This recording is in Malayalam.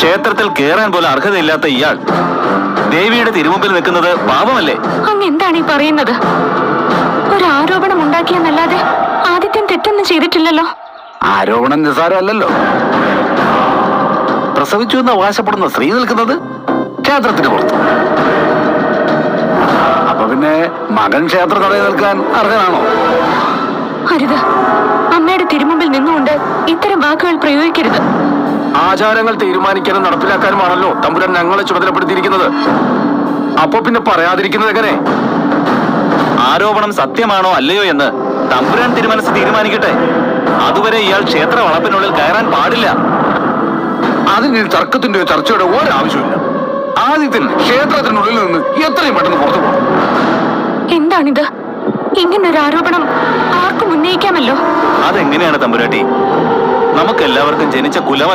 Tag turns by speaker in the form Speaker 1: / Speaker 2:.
Speaker 1: ക്ഷേത്രത്തിൽ കേറാൻ പോലും അർഹതയില്ലാത്ത ഇയാൾ ദേവിയുടെ തിരുമുമ്പിൽ നിൽക്കുന്നത് പാപമല്ലേ?
Speaker 2: അങ്ങ് എന്താണ് ഈ പറയുന്നത്? ഒരു ആരോപണം ഉണ്ടാക്കിയെന്നല്ലാതെ ആദിത്യൻ തെറ്റൊന്നും ചെയ്തിട്ടില്ലല്ലോ.
Speaker 3: ആരോപണം നിസ്സാരമല്ലല്ലോ. പ്രസവിച്ചു എന്ന് അവകാശപ്പെടുന്ന സ്ത്രീ നിൽക്കുന്നത് ക്ഷേത്രത്തിന് പുറത്ത്. അപ്പൊ പിന്നെ മകൻ ക്ഷേത്ര തടയിൽ നിൽക്കാൻ അർഹനാണോ?
Speaker 2: അരുത്, അമ്മയുടെ തിരുമുമ്പിൽ നിന്നുകൊണ്ട് ഇത്തരം വാക്കുകൾ പ്രയോഗിക്കരുത്.
Speaker 3: ആചാരങ്ങൾ തീരുമാനിക്കാനും നടപ്പിലാക്കാനുമാണല്ലോ തമ്പുരാൻ ഞങ്ങളെ ചുമതലപ്പെടുത്തിയിരിക്കുന്നത്. അപ്പൊ പിന്നെ പറയാതിരിക്കുന്നത് എങ്ങനെ?
Speaker 1: ആരോപണം സത്യമാണോ അല്ലയോ എന്ന് തമ്പുരാൻ തിരുമനസ് തീരുമാനിക്കട്ടെ. അതുവരെ ഇയാൾ ക്ഷേത്ര വളപ്പിനുള്ളിൽ കയറാൻ പാടില്ല.
Speaker 3: അതിന് തർക്കത്തിന്റെ ചർച്ചയുടെ ഒരാവശ്യമില്ല. ആദ്യത്തിൽ ക്ഷേത്രത്തിനുള്ളിൽ നിന്ന് എത്രയും പെട്ടെന്ന് പുറത്തു പോകും.
Speaker 2: എന്താണിത്? ഇങ്ങനൊരു ആരോപണം ആർക്കും ഉന്നയിക്കാമല്ലോ.
Speaker 1: അതെങ്ങനെയാണ് തമ്പുരാട്ടി? നമുക്കെല്ലാവർക്കും ജനിച്ച കുലം